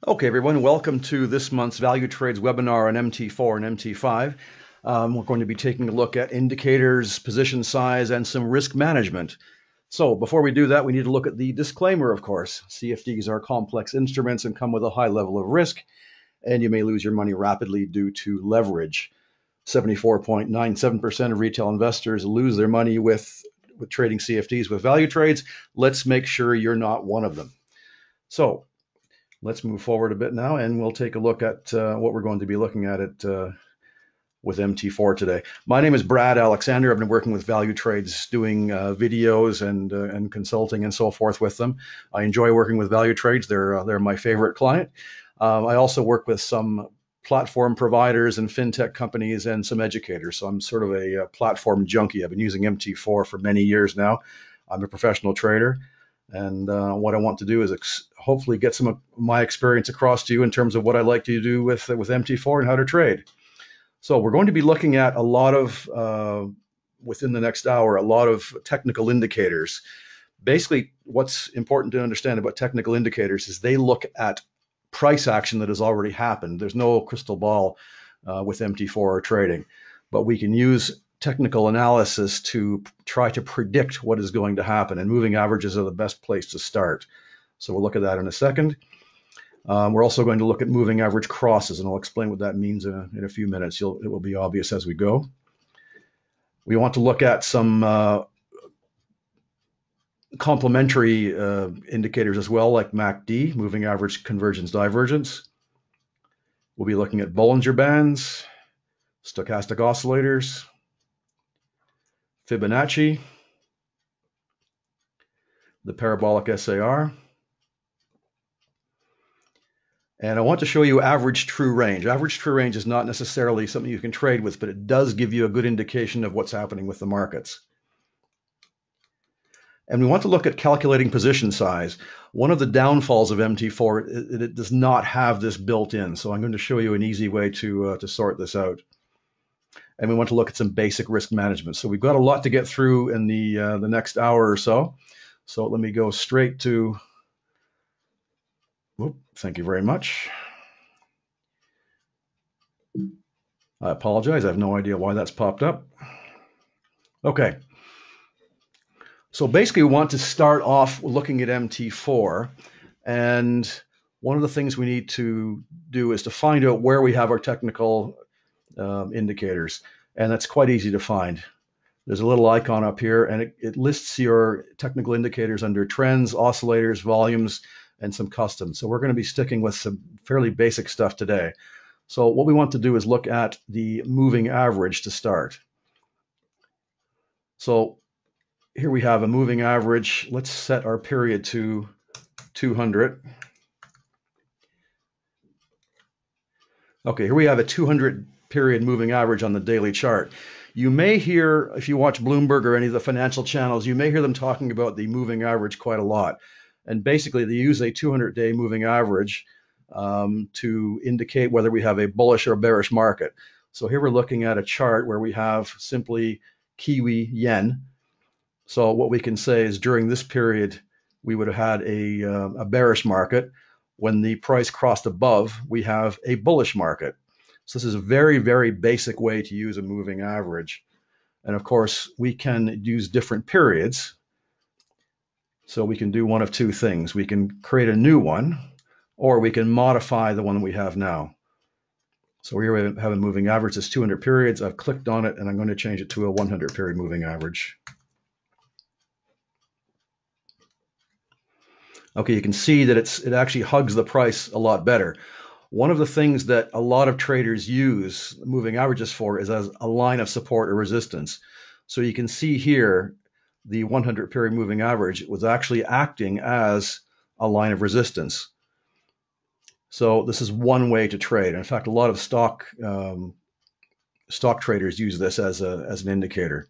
Okay, everyone, welcome to this month's Value Trades webinar on MT4 and MT5. We're going to be taking a look at indicators, position size, and some risk management. So before we do that, we need to look at the disclaimer, of course. CFDs are complex instruments and come with a high level of risk, and you may lose your money rapidly due to leverage. 74.97% of retail investors lose their money with trading CFDs with value trades. Let's make sure you're not one of them. So let's move forward a bit now, and we'll take a look at what we're going to be looking at with MT4 today. My name is Brad Alexander. I've been working with value trades, doing videos and consulting and so forth with them. I enjoy working with value trades. They're my favorite client. I also work with some platform providers and fintech companies and some educators. So I'm sort of a platform junkie. I've been using MT4 for many years now. I'm a professional trader. And what I want to do is hopefully get some of my experience across to you in terms of what I like to do with MT4 and how to trade. So we're going to be looking at a lot of, within the next hour, a lot of technical indicators. Basically, what's important to understand about technical indicators is they look at price action that has already happened. There's no crystal ball with MT4 or trading, but we can use technical analysis to try to predict what is going to happen, and moving averages are the best place to start. So we'll look at that in a second. We're also going to look at moving average crosses, and I'll explain what that means in a few minutes. It will be obvious as we go. We want to look at some complementary indicators as well, like MACD, moving average convergence divergence. We'll be looking at Bollinger Bands, stochastic oscillators, Fibonacci, the Parabolic Sar, and I want to show you average true range. Average true range is not necessarily something you can trade with, but it does give you a good indication of what's happening with the markets. And we want to look at calculating position size. One of the downfalls of MT4, it does not have this built in. So I'm going to show you an easy way to sort this out. And we want to look at some basic risk management. So we've got a lot to get through in the next hour or so. So let me go straight to, thank you very much. I apologize, I have no idea why that's popped up. Okay. So basically we want to start off looking at MT4, and one of the things we need to do is to find out where we have our technical indicators, and that's quite easy to find. There's a little icon up here, and it lists your technical indicators under trends, oscillators, volumes, and some custom. So we're going to be sticking with some fairly basic stuff today. So what we want to do is look at the moving average to start. So here we have a moving average. Let's set our period to 200. Okay, here we have a 200 period moving average on the daily chart. You may hear, if you watch Bloomberg or any of the financial channels, you may hear them talking about the moving average quite a lot. And basically, they use a 200-day moving average to indicate whether we have a bullish or bearish market. So here we're looking at a chart where we have simply Kiwi yen. So what we can say is during this period, we would have had a bearish market. When the price crossed above, we have a bullish market. So this is a very, very basic way to use a moving average. And of course, we can use different periods. So we can do one of two things. We can create a new one, or we can modify the one that we have now. So here we have a moving average that's 200 periods. I've clicked on it, and I'm going to change it to a 100 period moving average. Okay, you can see that it actually hugs the price a lot better. One of the things that a lot of traders use moving averages for is as a line of support or resistance. So you can see here the 100 period moving average was actually acting as a line of resistance. So this is one way to trade. In fact, a lot of stock traders use this as an indicator.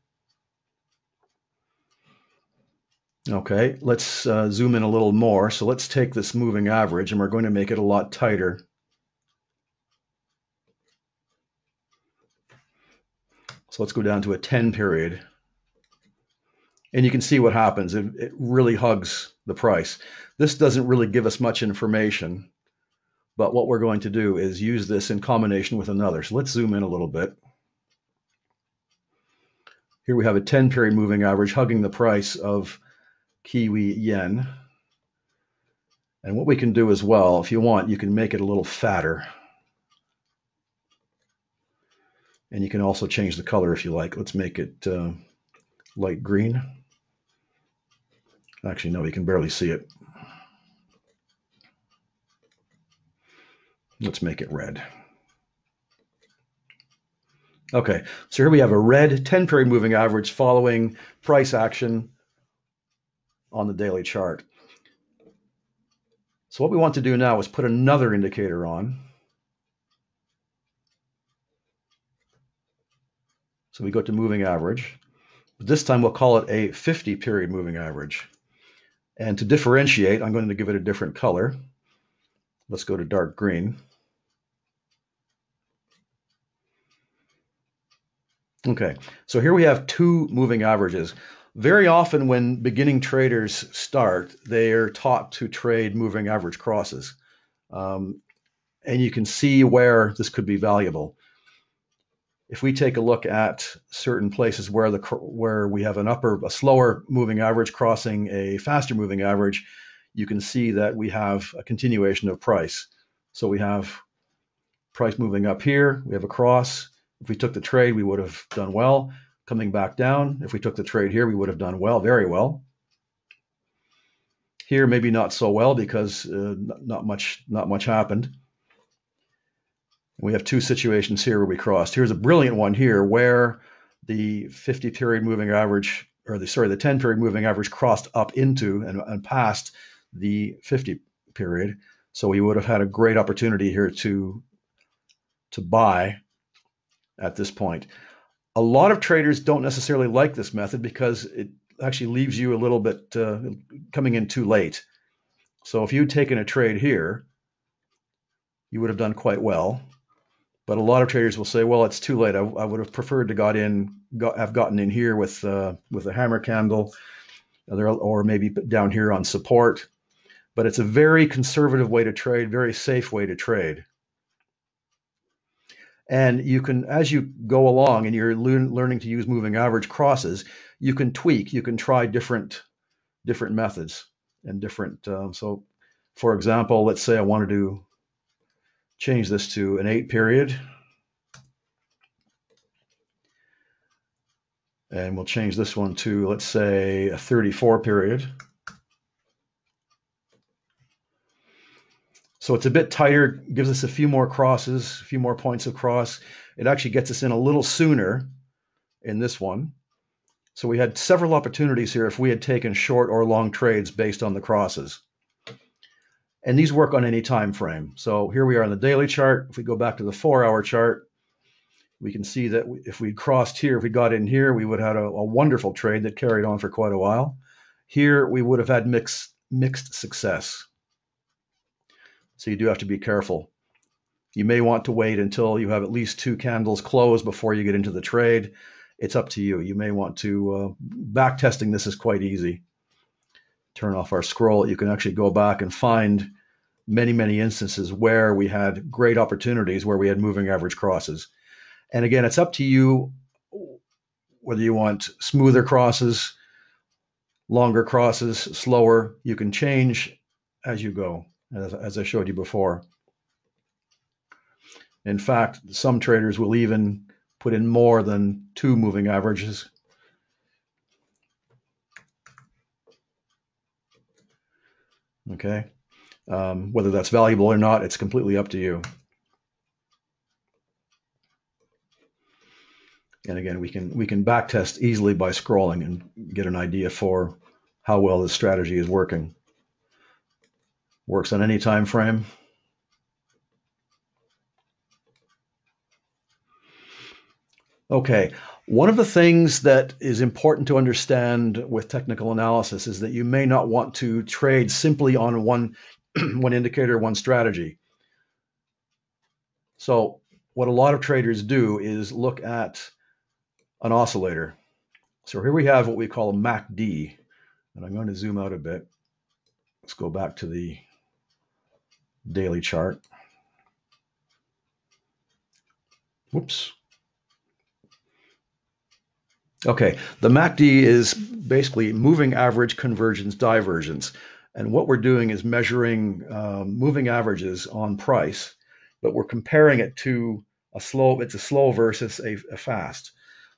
Okay, let's zoom in a little more. So let's take this moving average, and we're going to make it a lot tighter. So let's go down to a 10 period. And you can see what happens. It really hugs the price. This doesn't really give us much information. But what we're going to do is use this in combination with another. So let's zoom in a little bit. Here we have a 10-period moving average hugging the price of Kiwi yen. And what we can do as well, if you want, you can make it a little fatter. And you can also change the color if you like. Let's make it light green. Actually, no, you can barely see it. Let's make it red. Okay, so here we have a red 10-period moving average following price action on the daily chart. So what we want to do now is put another indicator on. So we go to moving average. But this time we'll call it a 50-period moving average. And to differentiate, I'm going to give it a different color. Let's go to dark green. Okay, so here we have two moving averages. Very often when beginning traders start, they are taught to trade moving average crosses. And you can see where this could be valuable. If we take a look at certain places where we have a slower moving average crossing a faster moving average, you can see that we have a continuation of price. So we have price moving up here, we have a cross. If we took the trade, we would have done well. Coming back down, if we took the trade here, we would have done well, very well. Here, maybe not so well because not much happened. We have two situations here where we crossed. Here's a brilliant one here where the 50-period moving average, or the 10-period moving average crossed up into and past the 50-period. So we would have had a great opportunity here to buy at this point. A lot of traders don't necessarily like this method because it actually leaves you a little bit coming in too late. So if you'd taken a trade here, you would have done quite well. But a lot of traders will say, well, it's too late. I would have preferred to have gotten in here with a hammer candle, or maybe down here on support. But it's a very conservative way to trade, very safe way to trade. And you can, as you go along and you're learning to use moving average crosses, you can tweak, you can try different methods and different. So, for example, let's say I wanted to change this to an 8-period. And we'll change this one to, let's say, a 34-period. So it's a bit tighter, gives us a few more crosses, a few more points of cross. It actually gets us in a little sooner in this one. So we had several opportunities here if we had taken short or long trades based on the crosses. And these work on any time frame. So here we are on the daily chart. If we go back to the 4-hour chart, we can see that if we crossed here, if we got in here, we would have had a wonderful trade that carried on for quite a while. Here, we would have had mixed success. So you do have to be careful. You may want to wait until you have at least 2 candles closed before you get into the trade. It's up to you. You may want to, back testing this is quite easy. Turn off our scroll. You can actually go back and find many instances where we had great opportunities, where we had moving average crosses. And again, it's up to you whether you want smoother crosses, longer crosses, slower. You can change as you go, as I showed you before. In fact, some traders will even put in more than 2 moving averages. Okay, whether that's valuable or not, it's completely up to you. And again, we can backtest easily by scrolling and get an idea for how well this strategy is working. Works on any time frame. Okay, one of the things that is important to understand with technical analysis is that you may not want to trade simply on one indicator, one strategy. So what a lot of traders do is look at an oscillator. So here we have what we call a MACD, and I'm going to zoom out a bit. Let's go back to the daily chart. Whoops. Okay, the MACD is basically moving average convergence divergence. And what we're doing is measuring moving averages on price, but we're comparing it to it's a slow versus a fast.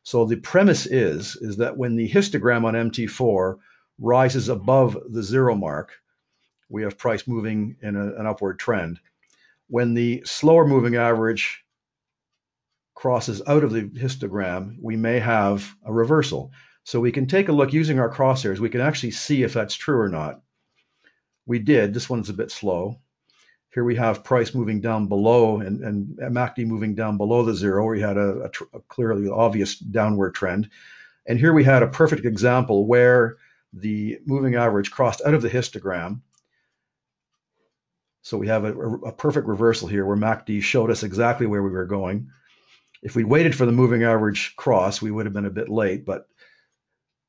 So the premise is that when the histogram on MT4 rises above the 0 mark, we have price moving in an upward trend. When the slower moving average crosses out of the histogram, we may have a reversal. So we can take a look using our crosshairs. We can actually see if that's true or not. We did. This one's a bit slow. Here we have price moving down below and MACD moving down below the 0. We had a clearly obvious downward trend. And here we had a perfect example where the moving average crossed out of the histogram. So we have a perfect reversal here where MACD showed us exactly where we were going. If we waited for the moving average cross, we would have been a bit late, but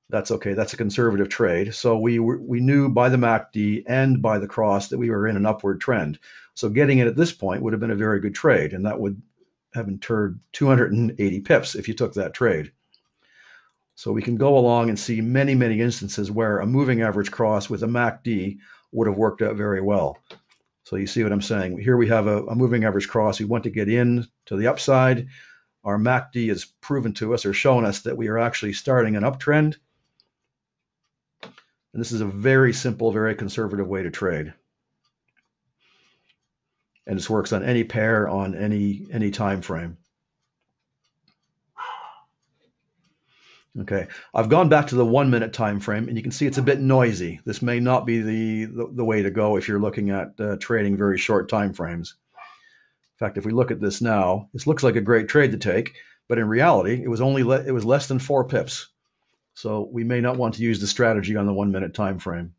that's okay. That's a conservative trade. So we knew by the MACD and by the cross that we were in an upward trend. So getting it at this point would have been a very good trade, and that would have incurred 280 pips if you took that trade. So we can go along and see many, many instances where a moving average cross with a MACD would have worked out very well. So you see what I'm saying? Here we have a moving average cross. We want to get in to the upside. Our MACD has proven to us or shown us that we are actually starting an uptrend. And this is a very simple, very conservative way to trade. And this works on any pair, on any time frame. Okay, I've gone back to the 1 minute time frame, and you can see it's a bit noisy. This may not be the way to go if you're looking at trading very short time frames. In fact, if we look at this now, this looks like a great trade to take, but in reality, it was less than 4 pips. So we may not want to use the strategy on the 1 minute time frame.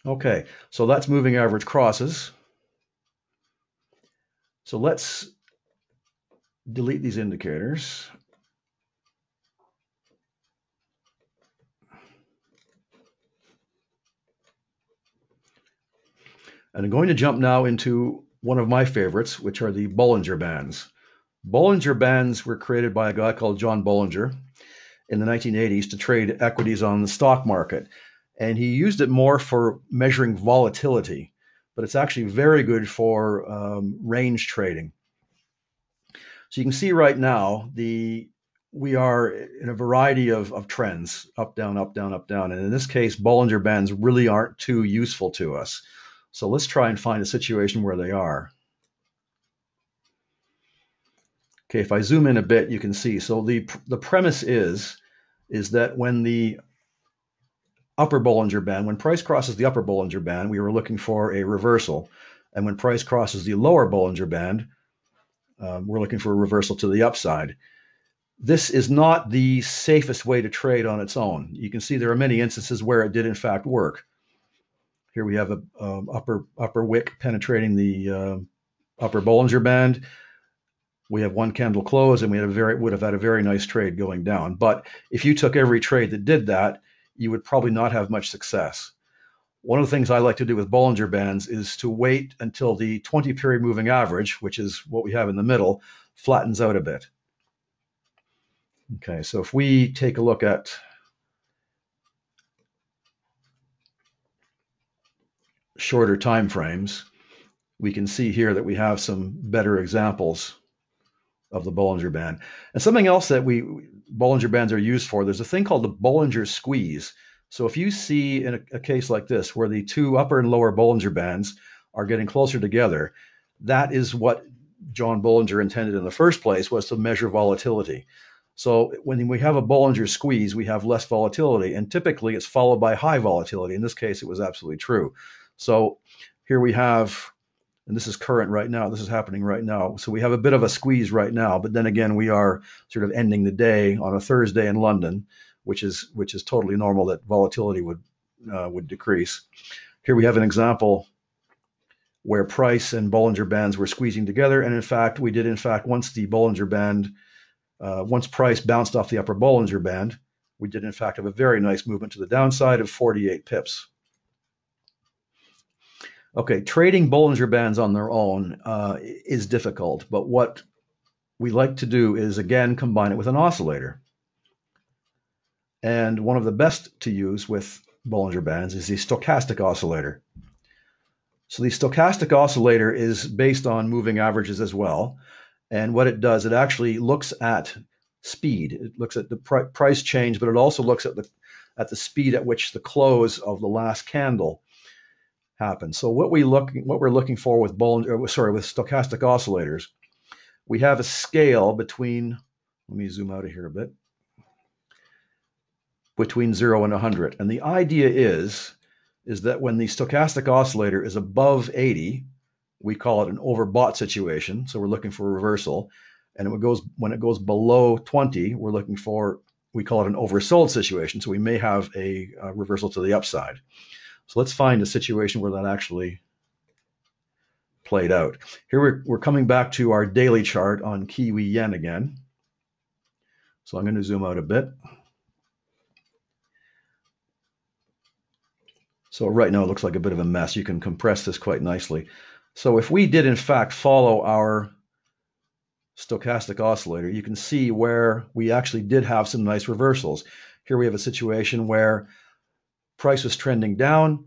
Okay, so that's moving average crosses. So let's delete these indicators. And I'm going to jump now into one of my favorites, which are the Bollinger Bands. Bollinger Bands were created by a guy called John Bollinger in the 1980s to trade equities on the stock market. And he used it more for measuring volatility, but it's actually very good for range trading. So you can see right now, we are in a variety of trends, up, down, up, down, up, down. And in this case, Bollinger Bands really aren't too useful to us. So let's try and find a situation where they are. Okay, if I zoom in a bit, you can see. So the premise is that when the upper Bollinger Band, when price crosses the upper Bollinger Band, we were looking for a reversal. And when price crosses the lower Bollinger Band, we're looking for a reversal to the upside. This is not the safest way to trade on its own. You can see there are many instances where it did in fact work. Here we have a upper wick penetrating the upper Bollinger Band. We have one candle close, and would have had a very nice trade going down. But if you took every trade that did that, you would probably not have much success. One of the things I like to do with Bollinger Bands is to wait until the 20-period moving average, which is what we have in the middle, flattens out a bit. Okay, so if we take a look at shorter time frames, we can see here that we have some better examples of the Bollinger Band. And something else that Bollinger Bands are used for, there's a thing called the Bollinger Squeeze. So if you see in a case like this, where the two upper and lower Bollinger Bands are getting closer together, that is what John Bollinger intended in the first place, was to measure volatility. So when we have a Bollinger Squeeze, we have less volatility, and typically it's followed by high volatility. In this case, it was absolutely true. So here we have, and this is current right now, this is happening right now. So we have a bit of a squeeze right now, but then again, we are sort of ending the day on a Thursday in London, which is totally normal that volatility would decrease. Here we have an example where price and Bollinger Bands were squeezing together, and in fact, once the Bollinger Band, once price bounced off the upper Bollinger Band, we did in fact have a very nice movement to the downside of 48 pips. Okay, trading Bollinger Bands on their own is difficult, but what we like to do is, again, combine it with an oscillator. And one of the best to use with Bollinger Bands is the Stochastic Oscillator. So the Stochastic Oscillator is based on moving averages as well. And what it does, it actually looks at speed. It looks at the price change, but it also looks at the speed at which the close of the last candle happens. So what we're looking for with with stochastic oscillators, we have a scale between, let me zoom out of here a bit, between 0 and 100. And the idea is that when the stochastic oscillator is above 80, we call it an overbought situation. So we're looking for a reversal. And when it goes below 20, we call it an oversold situation. So we may have a reversal to the upside. So let's find a situation where that actually played out. Here we're coming back to our daily chart on Kiwi yen again. So I'm going to zoom out a bit. So right now it looks like a bit of a mess. You can compress this quite nicely. So if we did in fact follow our stochastic oscillator, you can see where we actually did have some nice reversals. Here we have a situation where price was trending down.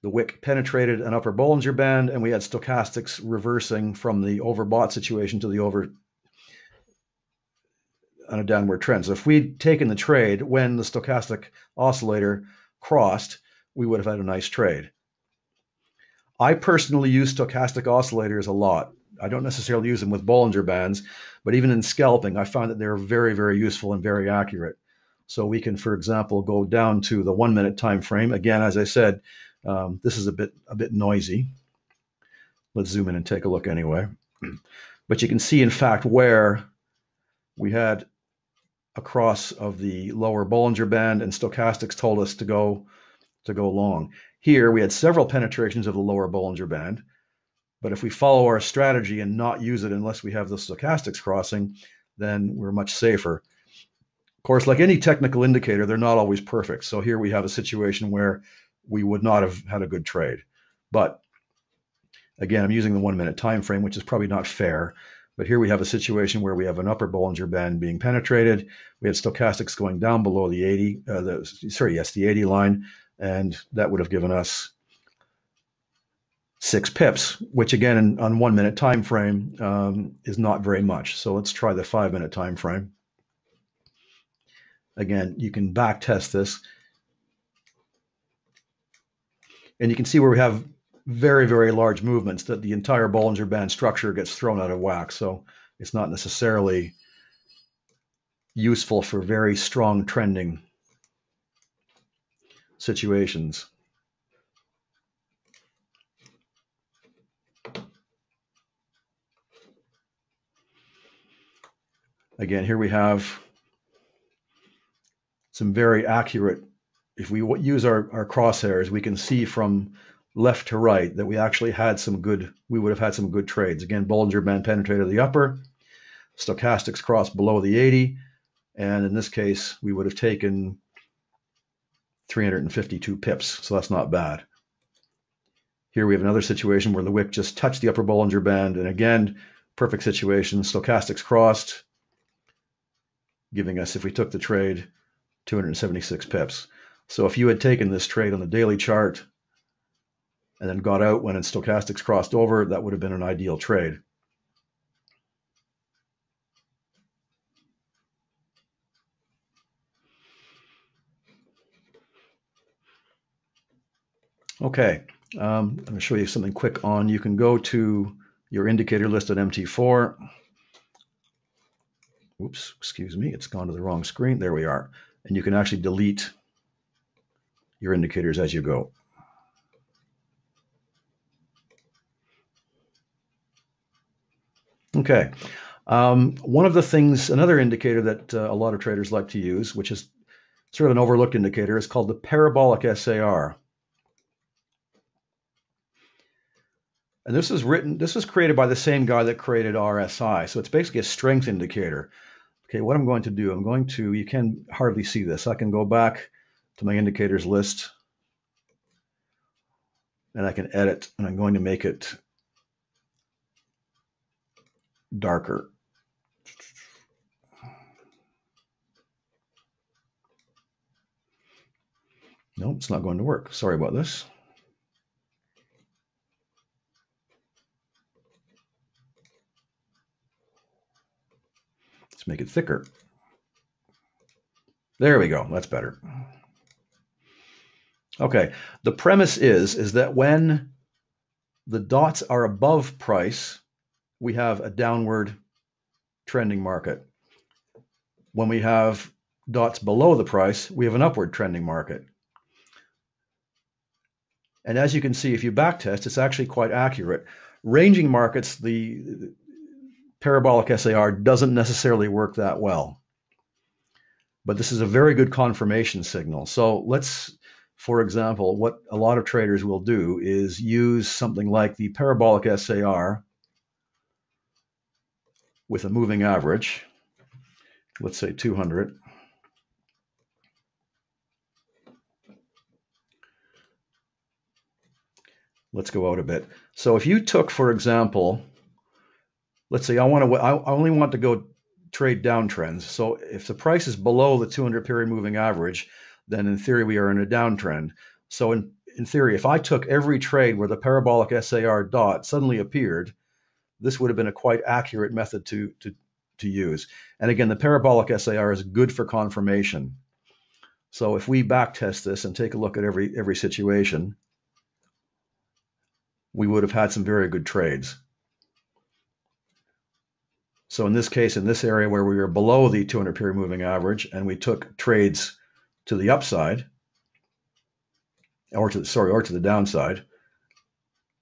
The wick penetrated an upper Bollinger Band, and we had stochastics reversing from the overbought situation to the on a downward trend. So if we'd taken the trade when the stochastic oscillator crossed, we would have had a nice trade. I personally use stochastic oscillators a lot. I don't necessarily use them with Bollinger Bands, but even in scalping, I find that they're very, very useful and very accurate. So we can, for example, go down to the 1 minute time frame. Again, as I said, this is a bit noisy. Let's zoom in and take a look anyway. But you can see, in fact, where we had a cross of the lower Bollinger Band, and stochastics told us to go long. Here we had several penetrations of the lower Bollinger Band, but if we follow our strategy and not use it unless we have the stochastics crossing, then we're much safer. Of course, like any technical indicator, they're not always perfect. So here we have a situation where we would not have had a good trade. But again, I'm using the 1 minute time frame, which is probably not fair. But here we have a situation where we have an upper Bollinger Band being penetrated. We had stochastics going down below the 80 line, and that would have given us 6 pips, which again on 1 minute time frame is not very much. So let's try the 5 minute time frame. Again, you can back test this, and you can see where we have very, very large movements, that the entire Bollinger Band structure gets thrown out of whack. So it's not necessarily useful for very strong trending situations. Again, here we have some very accurate, if we use our crosshairs, we can see from left to right that we actually had we would have had some good trades. Again, Bollinger Band penetrated the upper, stochastics crossed below the 80, and in this case, we would have taken 352 pips, so that's not bad. Here we have another situation where the wick just touched the upper Bollinger Band, and again, perfect situation, stochastics crossed, giving us, if we took the trade, 276 pips. So if you had taken this trade on the daily chart and then got out when its stochastics crossed over, that would have been an ideal trade. Okay, I'm going to show you something quick on. You can go to your indicator list at MT4. Oops, excuse me, it's gone to the wrong screen. There we are. And you can actually delete your indicators as you go. Okay, one of the things, another indicator that a lot of traders like to use, which is sort of an overlooked indicator, is called the Parabolic Sar. And this was created by the same guy that created RSI. So it's basically a strength indicator. Okay, what I'm going to do, you can hardly see this. I can go back to my indicators list. and I can edit, and I'm going to make it darker. No, it's not going to work. Sorry about this. Let's make it thicker. There we go. That's better. Okay. The premise is that when the dots are above price, we have a downward trending market. When we have dots below the price, we have an upward trending market. And as you can see, if you backtest, it's actually quite accurate. Ranging markets, the Parabolic SAR doesn't necessarily work that well. But this is a very good confirmation signal. So let's, for example, what a lot of traders will do is use something like the Parabolic SAR with a moving average, let's say 200. Let's go out a bit. So if you took, for example, let's say I only want to go trade downtrends. So if the price is below the 200 period moving average, then in theory we are in a downtrend. So in theory, if I took every trade where the Parabolic SAR dot suddenly appeared, this would have been a quite accurate method to use. And again, the Parabolic SAR is good for confirmation. So if we backtest this and take a look at every situation, we would have had some very good trades. So in this case, in this area where we were below the 200 period moving average and we took trades to the upside, or to the downside,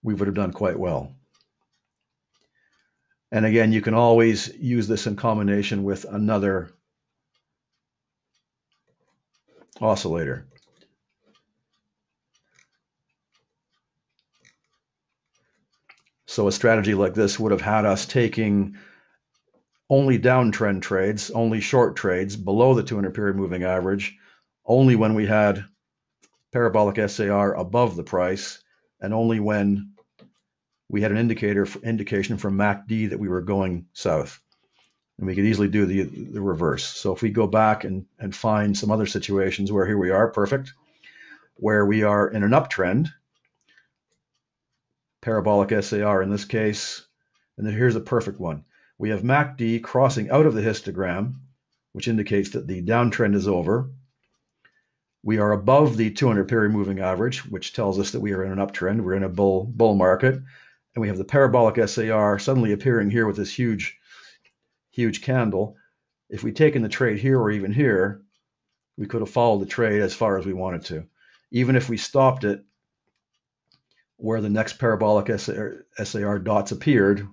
we would have done quite well. And again, you can always use this in combination with another oscillator. So a strategy like this would have had us taking only downtrend trades, only short trades below the 200 period moving average, only when we had Parabolic SAR above the price, and only when we had an indication from MACD that we were going south. And we could easily do the reverse. So if we go back and find some other situations where here we are, perfect, where we are in an uptrend, Parabolic SAR in this case, and then here's a perfect one. We have MACD crossing out of the histogram, which indicates that the downtrend is over. We are above the 200 period moving average, which tells us that we are in an uptrend. We're in a bull market. And we have the Parabolic SAR suddenly appearing here with this huge candle. If we'd taken the trade here or even here, we could have followed the trade as far as we wanted to. Even if we stopped it where the next Parabolic SAR dots appeared,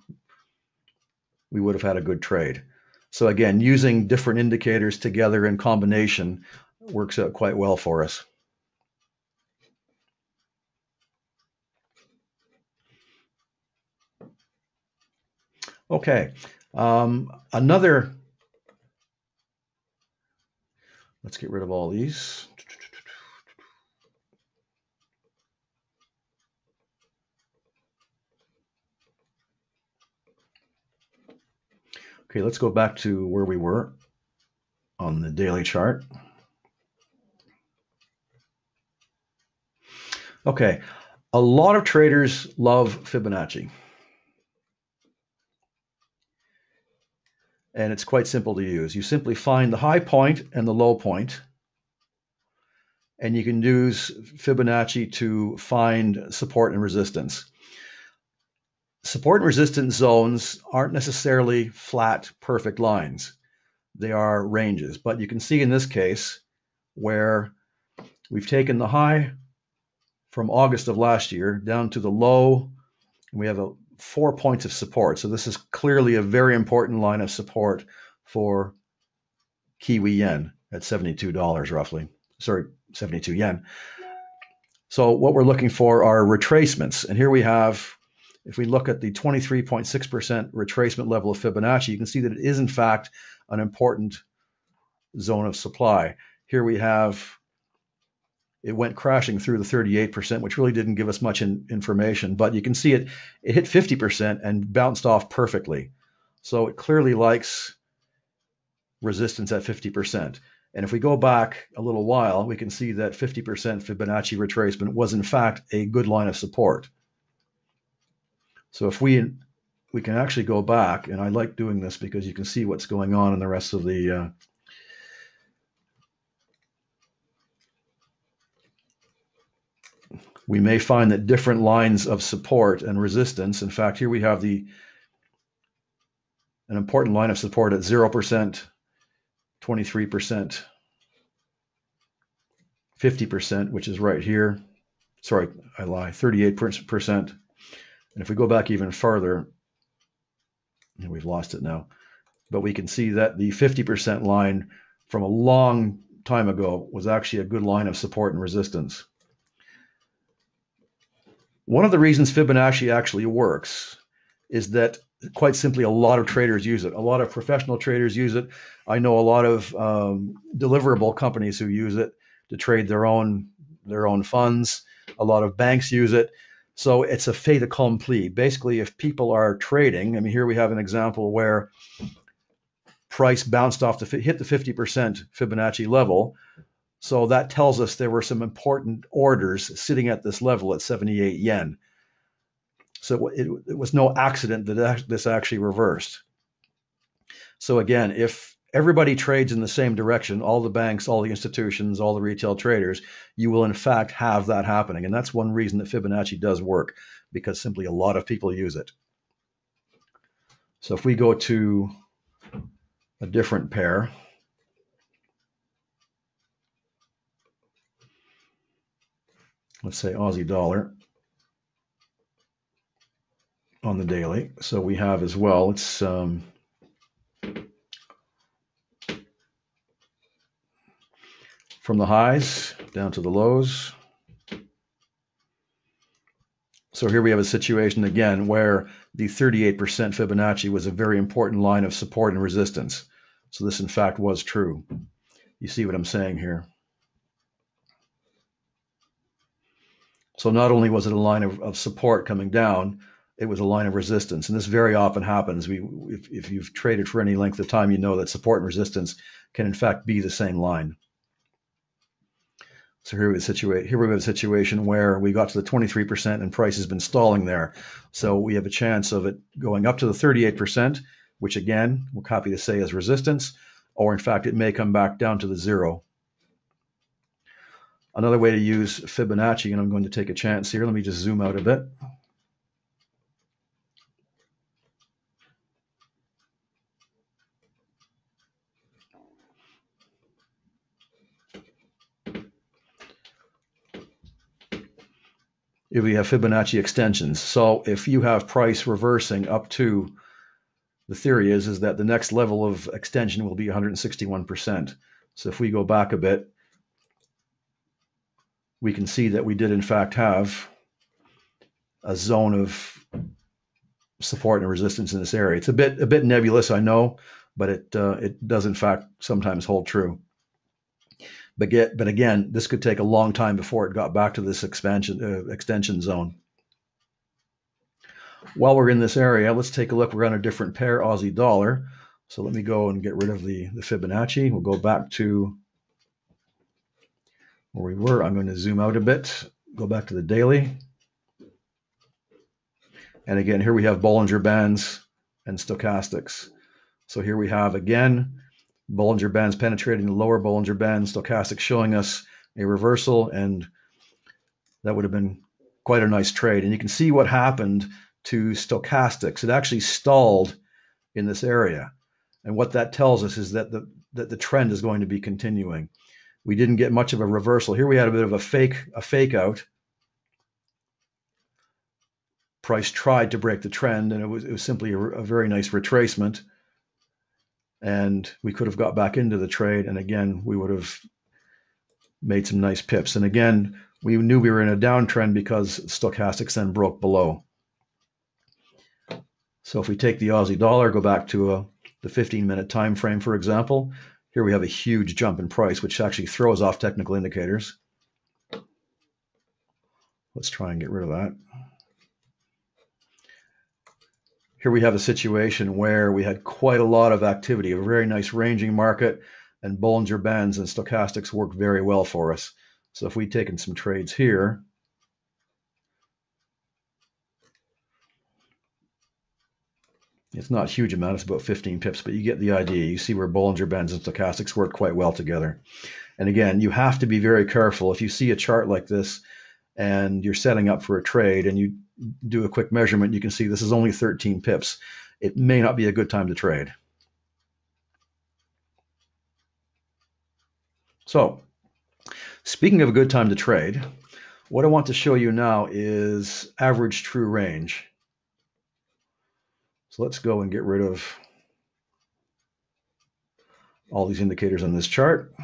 we would have had a good trade. So again, using different indicators together in combination works out quite well for us. Okay, let's get rid of all these. Okay, let's go back to where we were on the daily chart. Okay, a lot of traders love Fibonacci. And it's quite simple to use. You simply find the high point and the low point, and you can use Fibonacci to find support and resistance. Support and resistance zones aren't necessarily flat, perfect lines. They are ranges. But you can see in this case where we've taken the high from August of last year down to the low, and we have 4 points of support. So this is clearly a very important line of support for Kiwi yen at $72 roughly. Sorry, 72 yen. So what we're looking for are retracements. And here we have, if we look at the 23.6% retracement level of Fibonacci, you can see that it is in fact an important zone of supply. Here we have it went crashing through the 38%, which really didn't give us much information. But you can see it hit 50% and bounced off perfectly. So it clearly likes resistance at 50%. And if we go back a little while, we can see that 50% Fibonacci retracement was in fact a good line of support. So if we can actually go back, and I like doing this because you can see what's going on in the rest of the we may find that different lines of support and resistance, in fact, here we have an important line of support at 0%, 23%, 50%, which is right here. Sorry, I lie, 38%. And if we go back even farther, and we've lost it now, but we can see that the 50% line from a long time ago was actually a good line of support and resistance. One of the reasons Fibonacci actually works is that quite simply a lot of traders use it. A lot of professional traders use it. I know a lot of deliverable companies who use it to trade their own funds. A lot of banks use it. So it's a fait accompli. Basically, if people are trading, I mean, here we have an example where price bounced off hit the 50% Fibonacci level. So that tells us there were some important orders sitting at this level at 78 yen. So it was no accident that this actually reversed. So again, if everybody trades in the same direction, all the banks, all the institutions, all the retail traders, you will in fact have that happening. And that's one reason that Fibonacci does work, because simply a lot of people use it. So if we go to a different pair, let's say Aussie dollar on the daily. So we have as well, it's from the highs down to the lows. So here we have a situation again where the 38% Fibonacci was a very important line of support and resistance. So this in fact was true. You see what I'm saying here? So not only was it a line of support coming down, it was a line of resistance. And this very often happens. If you've traded for any length of time, you know that support and resistance can in fact be the same line. So here we have a situation where we got to the 23% and price has been stalling there. So we have a chance of it going up to the 38%, which again, we're happy to say is resistance, or in fact, it may come back down to the 0. Another way to use Fibonacci, and I'm going to take a chance here. Let me just zoom out a bit. If we have Fibonacci extensions. So if you have price reversing up to, the theory is that the next level of extension will be 161%. So if we go back a bit, we can see that we did in fact have a zone of support and resistance in this area. It's a bit nebulous, I know, but it does in fact sometimes hold true. But again, this could take a long time before it got back to this extension zone. While we're in this area, let's take a look. We're on a different pair, Aussie dollar. So let me go and get rid of the Fibonacci. We'll go back to where we were. I'm going to zoom out a bit, go back to the daily. And again, here we have Bollinger Bands and stochastics. So here we have, again, Bollinger Bands penetrating the lower Bollinger Bands, stochastics showing us a reversal, and that would have been quite a nice trade. And you can see what happened to stochastics. It actually stalled in this area. And what that tells us is that the trend is going to be continuing. We didn't get much of a reversal. Here we had a bit of a fake out. Price tried to break the trend, and it was simply a very nice retracement. And we could have got back into the trade, and again, we would have made some nice pips. And again, we knew we were in a downtrend because stochastics then broke below. So if we take the Aussie dollar, go back to the 15-minute time frame, for example, here we have a huge jump in price, which actually throws off technical indicators. Let's try and get rid of that. Here we have a situation where we had quite a lot of activity, a very nice ranging market, and Bollinger Bands and stochastics work very well for us. So if we'd taken some trades here, it's not a huge amount, it's about 15 pips, but you get the idea. You see where Bollinger Bands and stochastics work quite well together. And again, you have to be very careful. If you see a chart like this and you're setting up for a trade and you do a quick measurement, you can see this is only 13 pips. It may not be a good time to trade. So, speaking of a good time to trade, what I want to show you now is average true range. So let's go and get rid of all these indicators on this chart.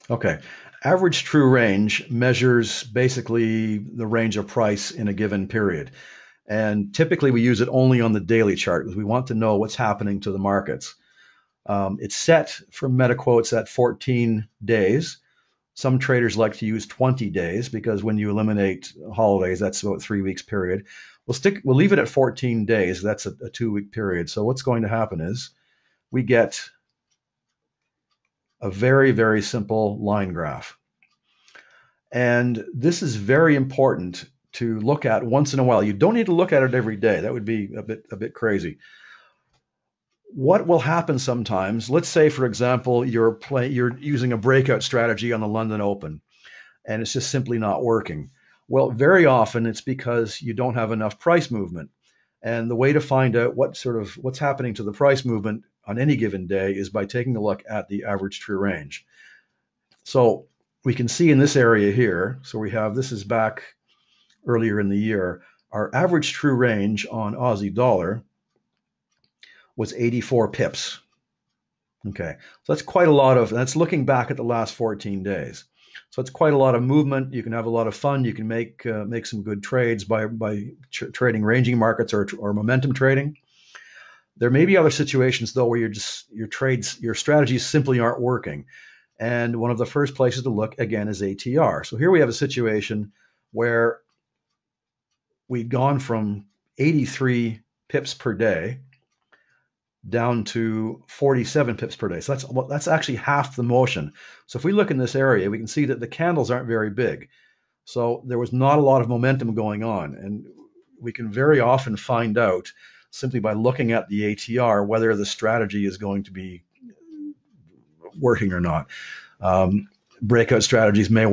Okay, average true range measures basically the range of price in a given period. And typically we use it only on the daily chart because we want to know what's happening to the markets. It's set for MetaQuotes at 14 days. Some traders like to use 20 days because when you eliminate holidays, that's about 3 weeks period. We'll leave it at 14 days. That's a 2-week period. So what's going to happen is we get a very, very simple line graph. And this is very important to look at once in a while. You don't need to look at it every day. That would be a bit crazy. What will happen sometimes, let's say, for example, you're using a breakout strategy on the London Open, and it's just simply not working. Well, very often it's because you don't have enough price movement. And the way to find out what's happening to the price movement on any given day is by taking a look at the average true range. So we can see in this area here, so we have, this is back earlier in the year, our average true range on Aussie dollar was 84 pips. Okay, so that's quite a lot of, that's looking back at the last 14 days. So it's quite a lot of movement. You can have a lot of fun. You can make some good trades by trading ranging markets or momentum trading. There may be other situations though where your strategies simply aren't working. And one of the first places to look again is ATR. So here we have a situation where we'd gone from 83 pips per day down to 47 pips per day. So that's actually half the motion. So if we look in this area, we can see that the candles aren't very big. So there was not a lot of momentum going on. And we can very often find out simply by looking at the ATR whether the strategy is going to be working or not. Breakout strategies may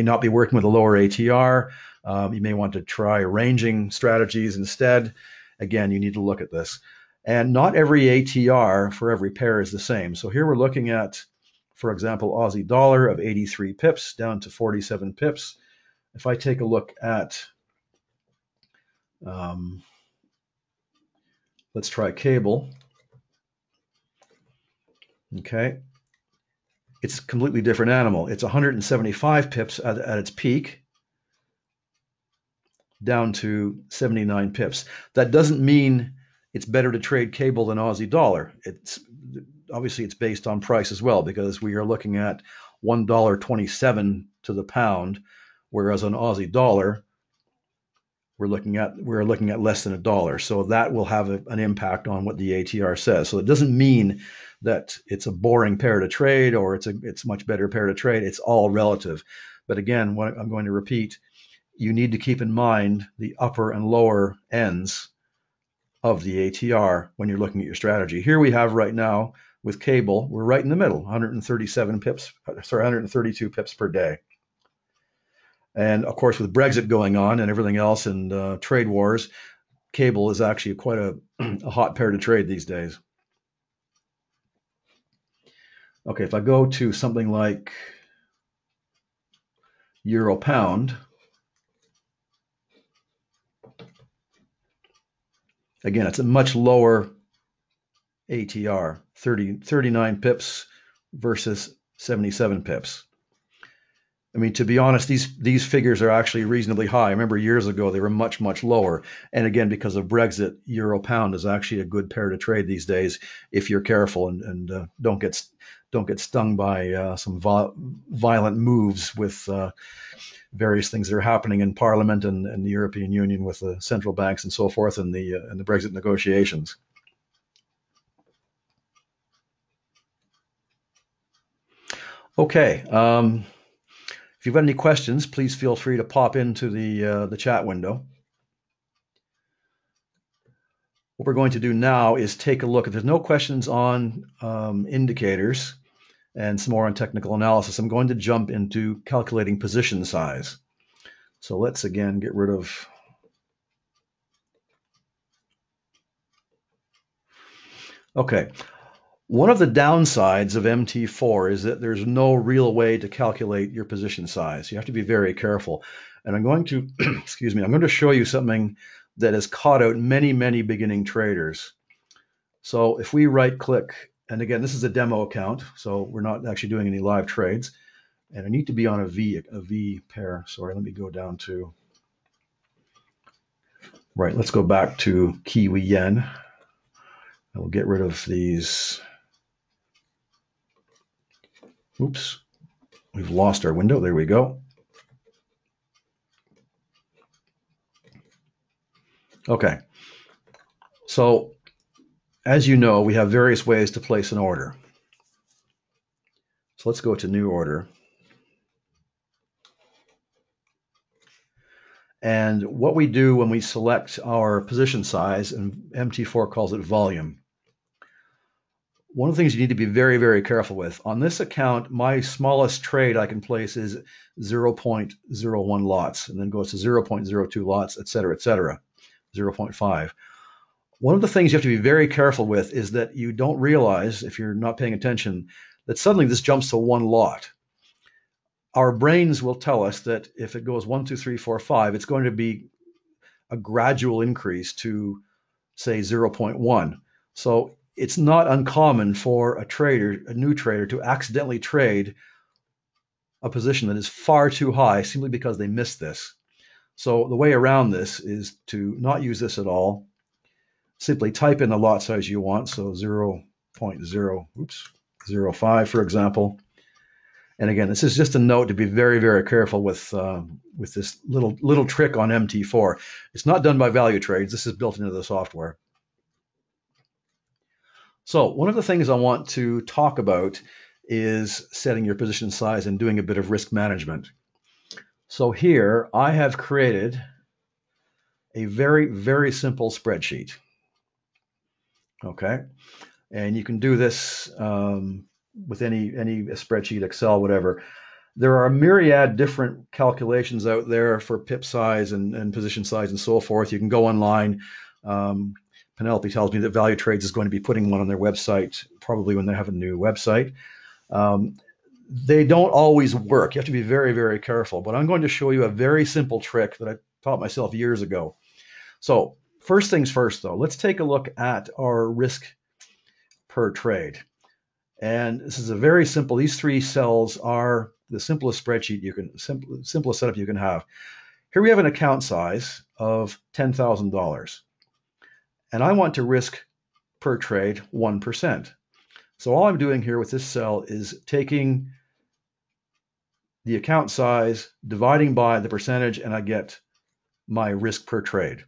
not be working with a lower ATR. You may want to try ranging strategies instead. Again, you need to look at this. And not every ATR for every pair is the same. So here we're looking at, for example, Aussie dollar of 83 pips down to 47 pips. If I take a look at, let's try cable. Okay. It's a completely different animal. It's 175 pips at its peak, down to 79 pips. That doesn't mean it's better to trade cable than Aussie dollar. Obviously it's based on price as well, because we are looking at $1.27 to the pound, whereas on Aussie dollar we're looking at less than $1. So that will have an impact on what the ATR says. So it doesn't mean that it's a boring pair to trade or it's a much better pair to trade. It's all relative. But again, what I'm going to repeat, you need to keep in mind the upper and lower ends of the ATR when you're looking at your strategy. Here we have right now with cable, we're right in the middle, 132 pips per day. And of course, with Brexit going on and everything else and trade wars, cable is actually quite a hot pair to trade these days. Okay, if I go to something like Euro Pound, again, it's a much lower ATR, 39 pips versus 77 pips. I mean, to be honest, these figures are actually reasonably high. I remember years ago they were much, much lower. And again, because of Brexit, euro pound is actually a good pair to trade these days if you're careful and don't get stung by some violent moves with various things that are happening in Parliament and the European Union with the central banks and so forth and the Brexit negotiations. Okay. If you've got any questions, please feel free to pop into the chat window. What we're going to do now is take a look. If there's no questions on indicators and some more on technical analysis, I'm going to jump into calculating position size. So let's again get rid of. Okay. One of the downsides of MT4 is that there's no real way to calculate your position size. You have to be very careful. And I'm going to, excuse me, I'm going to show you something that has caught out many, many beginning traders. So if we right click, and again, this is a demo account, so we're not actually doing any live trades. And I need to be on a V pair. Sorry, let me go down to, right, let's go back to Kiwi Yen. I will get rid of these. Oops, we've lost our window. There we go. Okay, so as you know, we have various ways to place an order. So let's go to new order. And what we do when we select our position size, and MT4 calls it volume, one of the things you need to be very, very careful with. On this account, my smallest trade I can place is 0.01 lots, and then goes to 0.02 lots, et cetera, 0.5. One of the things you have to be very careful with is that you don't realize, if you're not paying attention, that suddenly this jumps to 1 lot. Our brains will tell us that if it goes 1, 2, 3, 4, 5, it's going to be a gradual increase to, say, 0.1. So it's not uncommon for a new trader, to accidentally trade a position that is far too high simply because they missed this. So the way around this is to not use this at all. Simply type in the lot size you want, so 0.05, for example. And again, this is just a note to be very, very careful with this little trick on MT4. It's not done by value trades. This is built into the software. So one of the things I want to talk about is setting your position size and doing a bit of risk management. So here I have created a very, very simple spreadsheet. Okay, and you can do this with any spreadsheet, Excel, whatever. There are a myriad different calculations out there for pip size and position size and so forth. You can go online. Penelope tells me that Value Trades is going to be putting one on their website, probably when they have a new website. They don't always work. You have to be very, very careful. But I'm going to show you a very simple trick that I taught myself years ago. So first things first, though, let's take a look at our risk per trade. And this is a very simple, these 3 cells are the simplest spreadsheet you can, simplest setup you can have. Here we have an account size of $10,000. And I want to risk per trade 1%. So all I'm doing here with this cell is taking the account size, dividing by the percentage, and I get my risk per trade.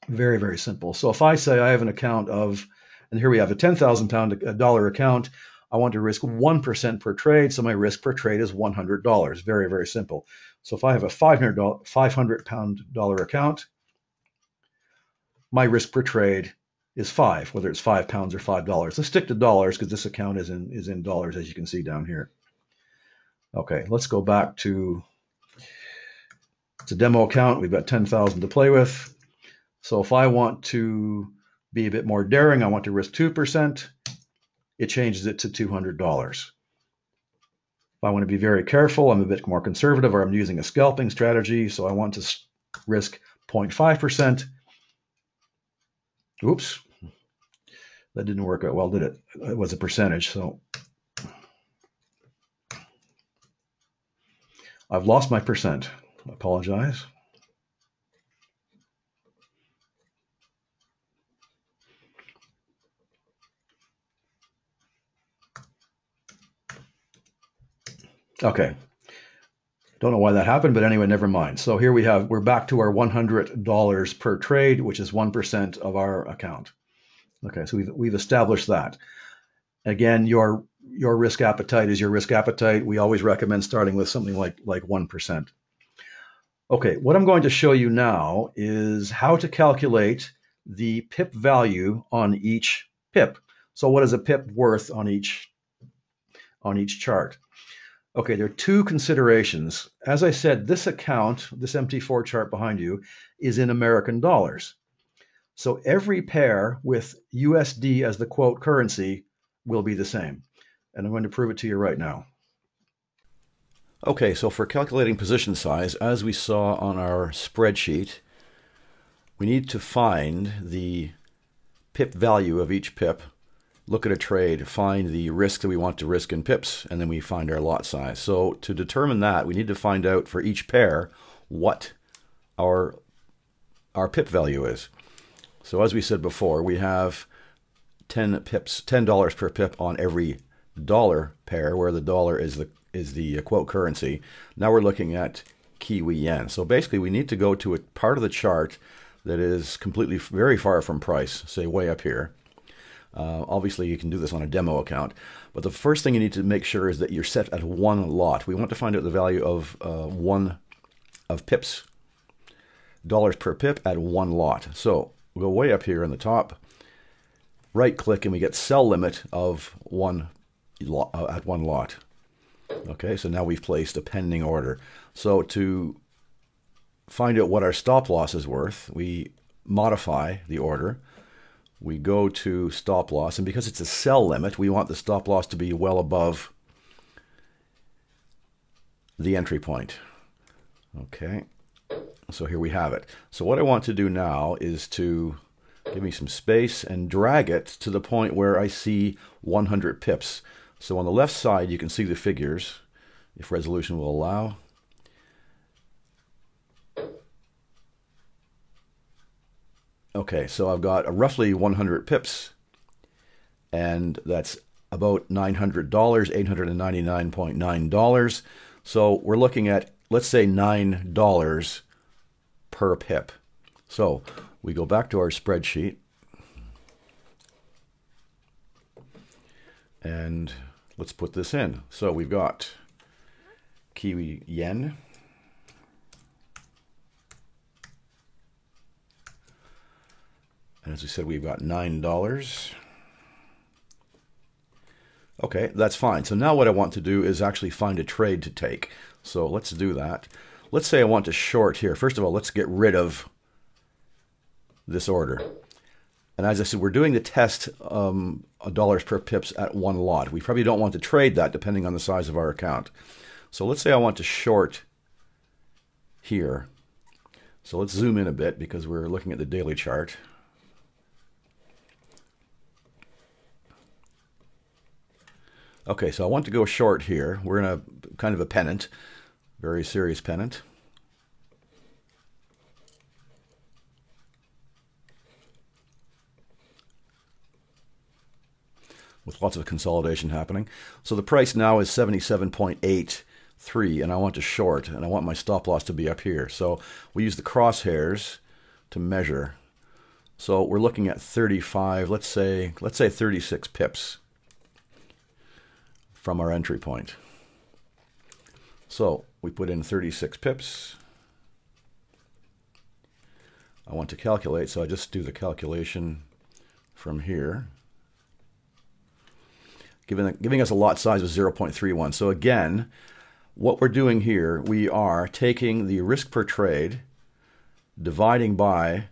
Very, very simple. So if I say I have an account of, and here we have a $10,000 account, I want to risk 1% per trade, so my risk per trade is $100. Very, very simple. So if I have a $500 account, my risk per trade is 5, whether it's 5 pounds or $5. Let's stick to dollars because this account is in dollars, as you can see down here. Okay, let's go back to, it's a demo account. We've got 10,000 to play with. So if I want to be a bit more daring, I want to risk 2%, it changes it to $200. If I want to be very careful, I'm a bit more conservative, or I'm using a scalping strategy, so I want to risk 0.5%. Oops, that didn't work out well, did it? It was a percentage, so. I've lost my percent. I apologize. Okay. Don't know why that happened, but anyway, never mind. So here we're back to our $100 per trade, which is 1% of our account. Okay, so we've established that. Again, your risk appetite is your risk appetite. We always recommend starting with something like 1%. Okay, what I'm going to show you now is how to calculate the pip value on each pip. So what is a pip worth on each chart? Okay, there are two considerations. As I said, this account, this MT4 chart behind you, is in American dollars. So every pair with USD as the quote currency will be the same. And I'm going to prove it to you right now. Okay, so for calculating position size, as we saw on our spreadsheet, we need to find the pip value of each pip, look at a trade, find the risk that we want to risk in pips, and then we find our lot size. So to determine that, we need to find out for each pair what our pip value is. So as we said before, we have 10 pips, $10 per pip on every dollar pair, where the dollar is the quote currency. Now we're looking at Kiwi yen. So basically we need to go to a part of the chart that is completely very far from price, say way up here. Obviously you can do this on a demo account, but the first thing you need to make sure is that you're set at one lot. We want to find out the value of pips, dollars per pip at one lot. So we'll go way up here in the top, right click, and we get sell limit of one lot, at one lot. Okay, so now we've placed a pending order. So to find out what our stop loss is worth, we modify the order. We go to stop loss, and because it's a sell limit, we want the stop loss to be well above the entry point. Okay, so here we have it. So what I want to do now is to give me some space and drag it to the point where I see 100 pips. So on the left side, you can see the figures, if resolution will allow. Okay, so I've got roughly 100 pips, and that's about $900, $899.9. So we're looking at, let's say, $9 per pip. So we go back to our spreadsheet, and let's put this in. So we've got Kiwi yen, and as we said, we've got $9. Okay, that's fine. So now what I want to do is actually find a trade to take. So let's do that. Let's say I want to short here. First of all, let's get rid of this order. And as I said, we're doing the test dollars per pips at one lot. We probably don't want to trade that depending on the size of our account. So let's say I want to short here. So let's zoom in a bit because we're looking at the daily chart. Okay, so I want to go short here. We're in a kind of a pennant, very serious pennant. With lots of consolidation happening. So the price now is 77.83, and I want to short, and I want my stop loss to be up here. So we use the crosshairs to measure. So we're looking at 35, let's say 36 pips from our entry point. So we put in 36 pips. I want to calculate, so I just do the calculation from here. Giving us a lot size of 0.31. So again, what we're doing here, we are taking the risk per trade, dividing by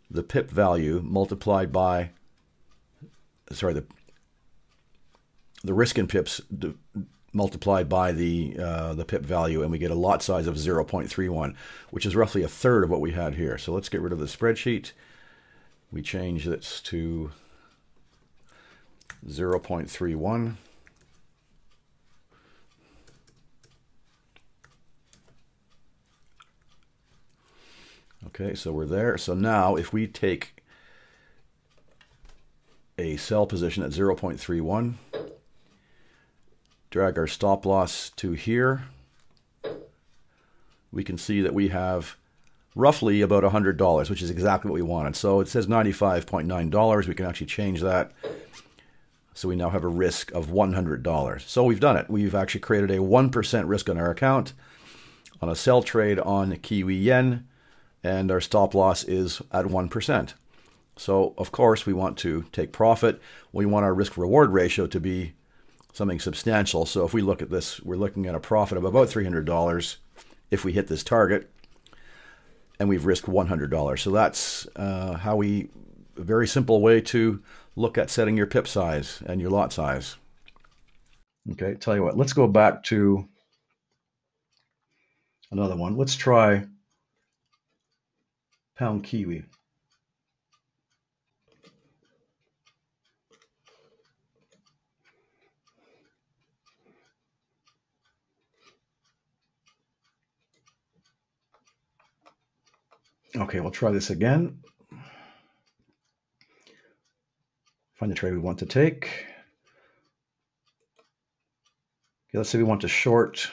the pip value multiplied by, sorry, the risk in pips multiplied by the pip value, and we get a lot size of 0.31, which is roughly a third of what we had here. So let's get rid of the spreadsheet. We change this to 0.31. Okay, so we're there. So now if we take a sell position at 0.31, drag our stop loss to here, we can see that we have roughly about $100, which is exactly what we wanted. So it says $95.9. We can actually change that. So we now have a risk of $100. So we've done it. We've actually created a 1% risk on our account on a sell trade on Kiwi yen, and our stop loss is at 1%. So of course we want to take profit. We want our risk reward ratio to be something substantial. So if we look at this, we're looking at a profit of about $300 if we hit this target, and we've risked $100. So that's a very simple way to look at setting your pip size and your lot size. Okay, tell you what, let's go back to another one. Let's try pound Kiwi. Okay, we'll try this again. Find the trade we want to take. Okay, let's say we want to short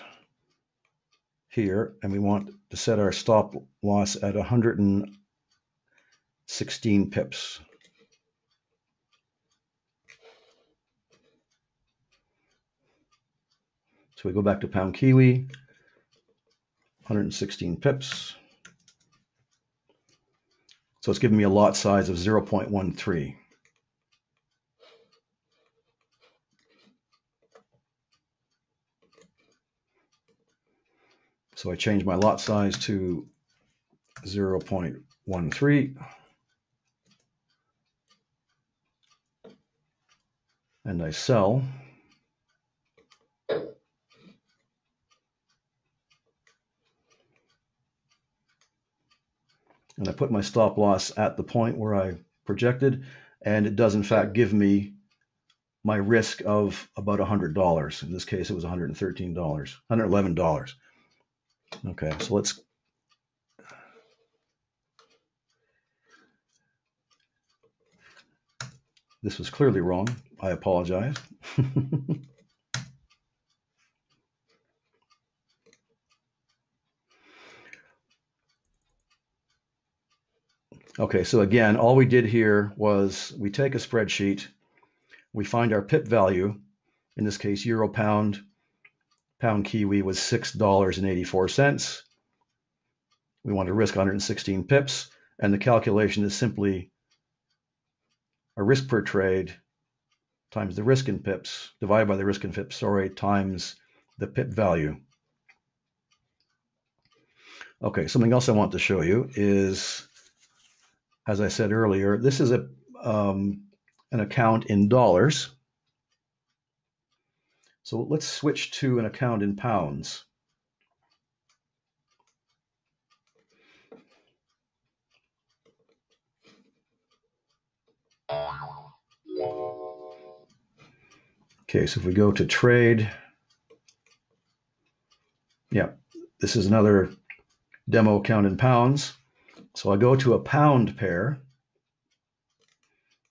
here, and we want to set our stop loss at 116 pips. So we go back to pound Kiwi, 116 pips. So it's giving me a lot size of 0.13. So I change my lot size to 0.13. And I sell. And I put my stop loss at the point where I projected, and it does in fact give me my risk of about $100. In this case, it was $113, $111. Okay, so let's. This was clearly wrong. I apologize. Okay, so again, all we did here was we take a spreadsheet, we find our pip value. In this case, euro pound Kiwi was $6.84. We want to risk 116 pips, and the calculation is simply a risk per trade times the risk in pips divided by the risk in pips, times the pip value. Okay, something else I want to show you is, as I said earlier, this is an account in dollars. So let's switch to an account in pounds. Okay, so if we go to trade, yeah, this is another demo account in pounds. So I go to a pound pair,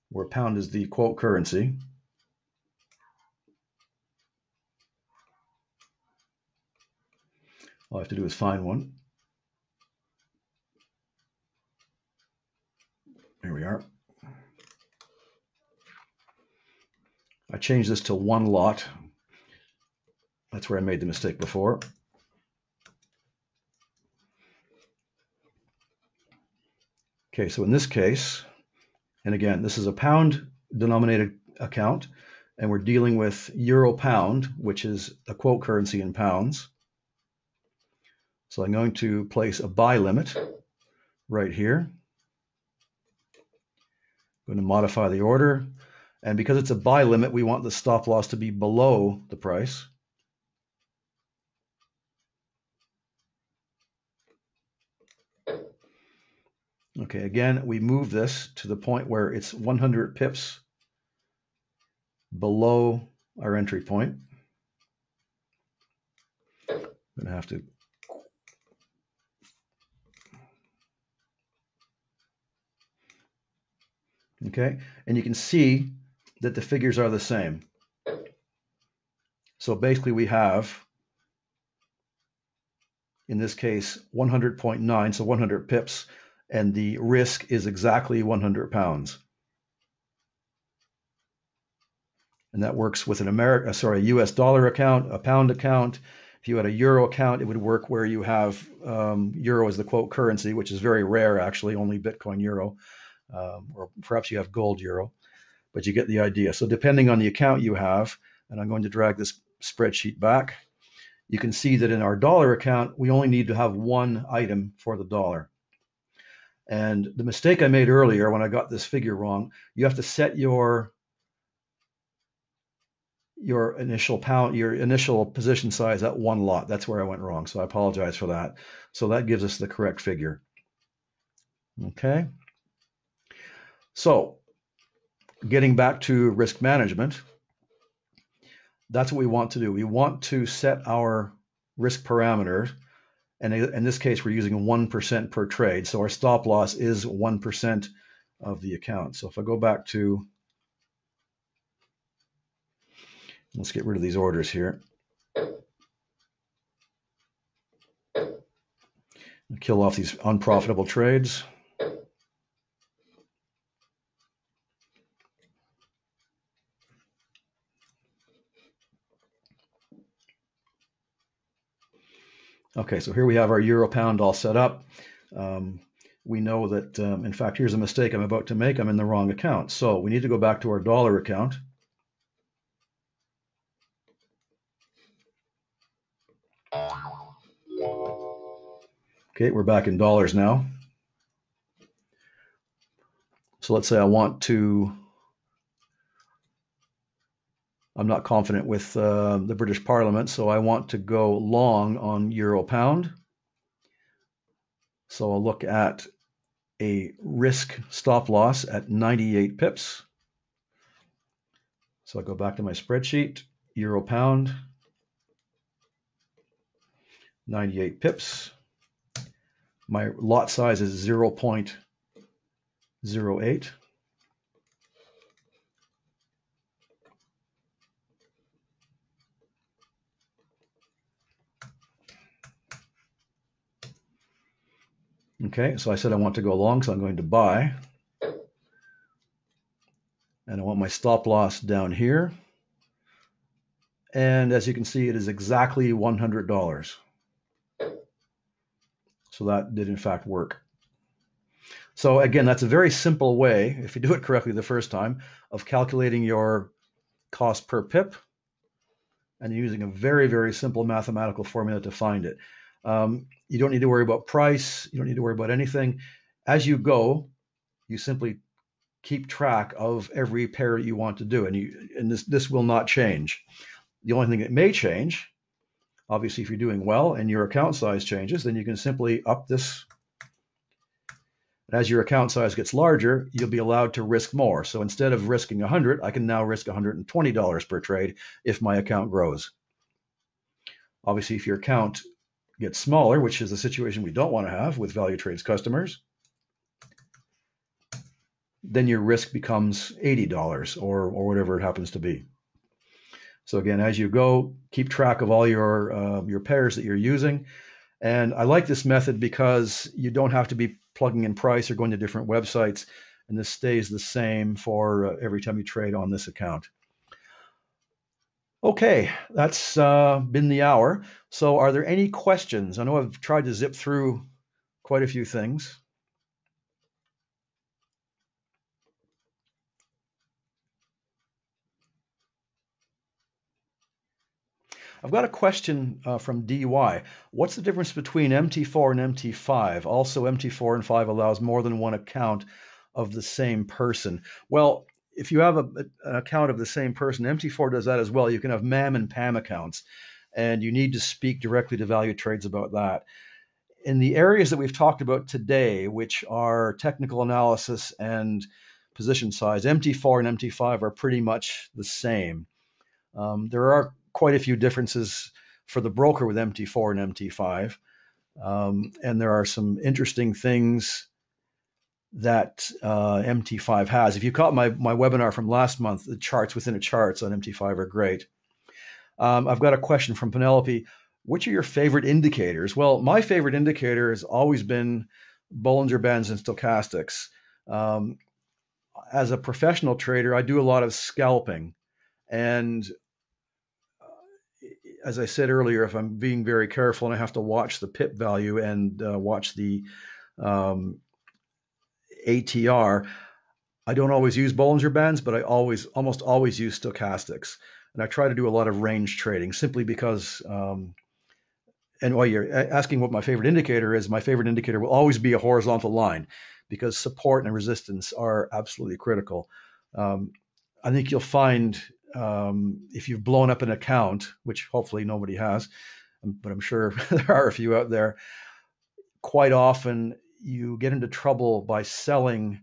where pound is the quote currency. All I have to do is find one. Here we are. I changed this to one lot. That's where I made the mistake before. Okay, so in this case, and again, this is a pound denominated account, and we're dealing with euro pound, which is a quote currency in pounds. So I'm going to place a buy limit right here. I'm going to modify the order. And because it's a buy limit, we want the stop loss to be below the price. Okay, again, we move this to the point where it's 100 pips below our entry point. I'm going to have to Okay, and you can see that the figures are the same. So basically we have, in this case, 100.9, so 100 pips, and the risk is exactly 100 pounds. And that works with an US dollar account, a pound account. If you had a euro account, it would work where you have euro as the quote currency, which is very rare, actually, only Bitcoin euro, or perhaps you have gold euro, but you get the idea. So depending on the account you have, and I'm going to drag this spreadsheet back, you can see that in our dollar account, we only need to have one item for the dollar. And the mistake I made earlier when I got this figure wrong, you have to set your initial position size at one lot. That's where I went wrong. So I apologize for that. So that gives us the correct figure. Okay. So getting back to risk management, that's what we want to do. We want to set our risk parameters. And in this case, we're using 1% per trade. So our stop loss is 1% of the account. So if I go back to, let's get rid of these orders here. Kill off these unprofitable trades. Okay, so here we have our euro pound all set up. We know that, in fact, here's a mistake I'm about to make. I'm in the wrong account. So we need to go back to our dollar account. Okay, we're back in dollars now. So let's say I want to, I'm not confident with the British Parliament, so I want to go long on euro pound. So I'll look at a risk stop loss at 98 pips. So I go back to my spreadsheet, euro pound, 98 pips. My lot size is 0.08. Okay, so I said I want to go long, so I'm going to buy. And I want my stop loss down here. And as you can see, it is exactly $100. So that did in fact work. So again, that's a very simple way, if you do it correctly the first time, of calculating your cost per pip and using a very, very simple mathematical formula to find it. You don't need to worry about price. You don't need to worry about anything. As you go, you simply keep track of every pair you want to do, and this will not change. The only thing that may change, obviously, if you're doing well and your account size changes, then you can simply up this. As your account size gets larger, you'll be allowed to risk more. So instead of risking 100, I can now risk $120 per trade if my account grows. Obviously, if your account gets smaller, which is a situation we don't want to have with Value Trades customers, then your risk becomes $80 or whatever it happens to be. So again, as you go, keep track of all your pairs that you're using. And I like this method because you don't have to be plugging in price or going to different websites, and this stays the same for every time you trade on this account. Okay, that's been the hour. So are there any questions? I know I've tried to zip through quite a few things. I've got a question from DY. What's the difference between MT4 and MT5? Also, MT4 and 5 allows more than one account of the same person. Well, if you have an account of the same person, MT4 does that as well. You can have MAM and PAM accounts, and you need to speak directly to Value Trades about that. In the areas that we've talked about today, which are technical analysis and position size, MT4 and MT5 are pretty much the same. There are quite a few differences for the broker with MT4 and MT5, and there are some interesting things that MT5 has. If you caught my webinar from last month, the charts within a charts on MT5 are great. I've got a question from Penelope. Which are your favorite indicators? Well, my favorite indicator has always been Bollinger Bands and stochastics. As a professional trader, I do a lot of scalping. And as I said earlier, if I'm being very careful and I have to watch the pip value and watch the ATR, I don't always use Bollinger Bands, but I almost always use stochastics. And I try to do a lot of range trading simply because, and while you're asking what my favorite indicator is, my favorite indicator will always be a horizontal line because support and resistance are absolutely critical. I think you'll find if you've blown up an account, which hopefully nobody has, but I'm sure there are a few out there, quite often you get into trouble by selling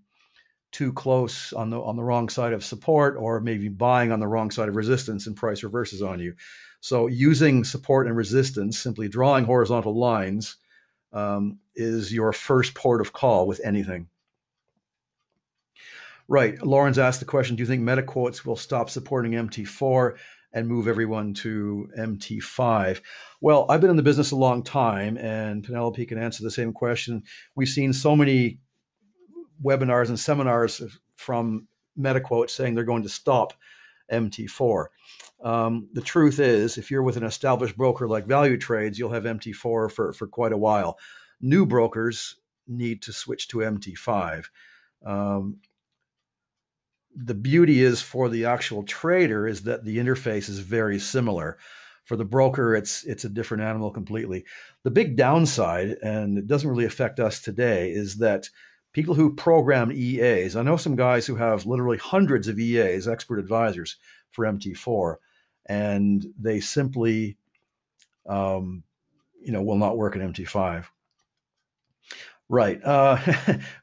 too close on the wrong side of support, or maybe buying on the wrong side of resistance and price reverses on you. So using support and resistance, simply drawing horizontal lines, is your first port of call with anything. Right. Lauren's asked the question, do you think MetaQuotes will stop supporting MT4 and move everyone to MT5? Well, I've been in the business a long time, and Penelope can answer the same question. We've seen so many webinars and seminars from MetaQuotes saying they're going to stop MT4. The truth is, if you're with an established broker like Value Trades, you'll have MT4 for quite a while. New brokers need to switch to MT5. The beauty is for the actual trader is that the interface is very similar. For the broker, it's a different animal completely. The big downside, and it doesn't really affect us today, is that people who program EAs, I know some guys who have literally hundreds of EAs, expert advisors, for MT4, and they simply will not work in MT5. Right.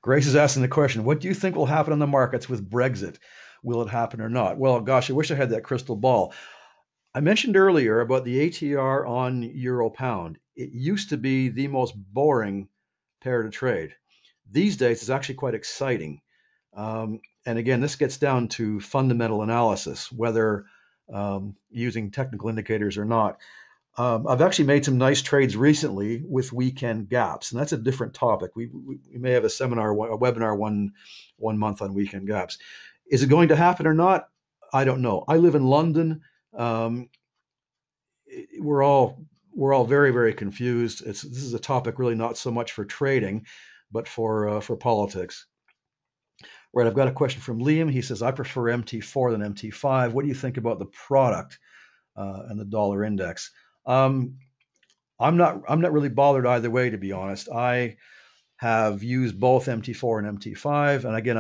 Grace is asking the question, what do you think will happen in the markets with Brexit? Will it happen or not? Well, gosh, I wish I had that crystal ball. I mentioned earlier about the ATR on euro pound. It used to be the most boring pair to trade. These days, it's actually quite exciting. And again, this gets down to fundamental analysis, whether using technical indicators or not. I've actually made some nice trades recently with weekend gaps, and that's a different topic. We may have a webinar one month on weekend gaps. Is it going to happen or not? I don't know. I live in London. We're all very, very confused. This is a topic really not so much for trading, but for politics. Right, I've got a question from Liam. He says, I prefer MT4 than MT5. What do you think about the product and the dollar index? I'm not really bothered either way, to be honest. I have used both MT4 and MT5, and again,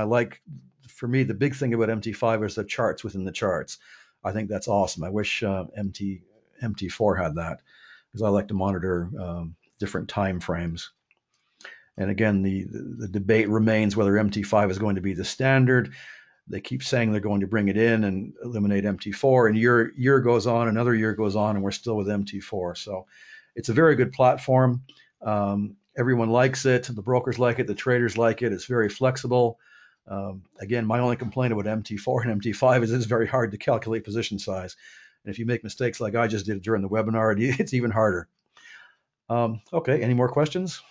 for me, the big thing about MT5 is the charts within the charts. I think that's awesome. I wish MT4 had that, because I like to monitor different time frames. And again, the debate remains whether MT5 is going to be the standard. They keep saying they're going to bring it in and eliminate MT4, and year goes on, another year goes on, and we're still with MT4. So it's a very good platform. Everyone likes it. The brokers like it. The traders like it. It's very flexible. Again, my only complaint about MT4 and MT5 is it's very hard to calculate position size. And if you make mistakes like I just did during the webinar, it's even harder. Okay, any more questions?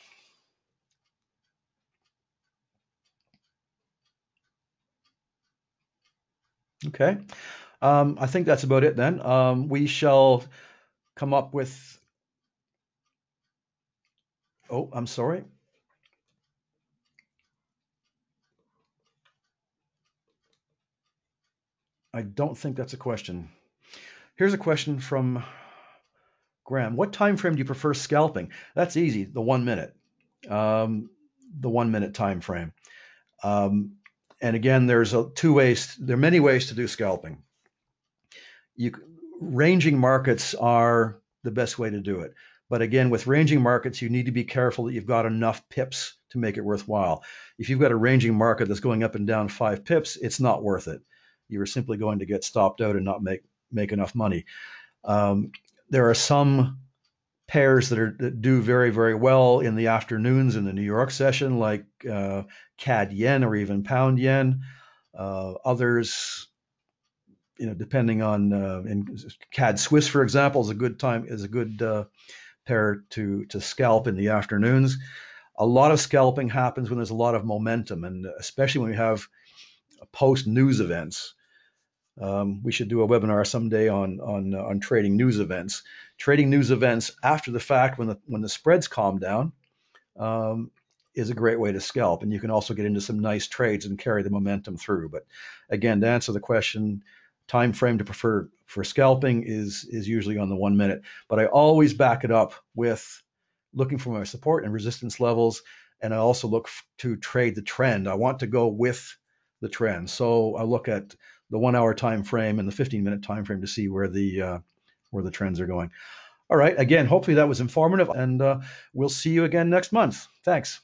Okay. I think that's about it then. We shall come up with, oh, I'm sorry. I don't think that's a question. Here's a question from Graham. What time frame do you prefer scalping? That's easy, the 1 minute. The 1 minute time frame. And again, there are many ways to do scalping. Ranging markets are the best way to do it. But again, with ranging markets, you need to be careful that you've got enough pips to make it worthwhile. If you've got a ranging market that's going up and down 5 pips, it's not worth it. You're simply going to get stopped out and not make enough money. There are some pairs that do very, very well in the afternoons in the New York session, like CAD yen or even pound yen. Others, depending on in CAD Swiss, for example, is a good pair to scalp in the afternoons. A lot of scalping happens when there's a lot of momentum, and especially when we have post news events. We should do a webinar someday on trading news events. Trading news events after the fact, when the spreads calm down, is a great way to scalp, and you can also get into some nice trades and carry the momentum through. But again, to answer the question, time frame to prefer for scalping is usually on the 1 minute. But I always back it up with looking for my support and resistance levels, and I also look to trade the trend. I want to go with the trend, so I look at the 1 hour time frame and the 15-minute time frame to see where the trends are going. All right, again, hopefully that was informative, and we'll see you again next month. Thanks.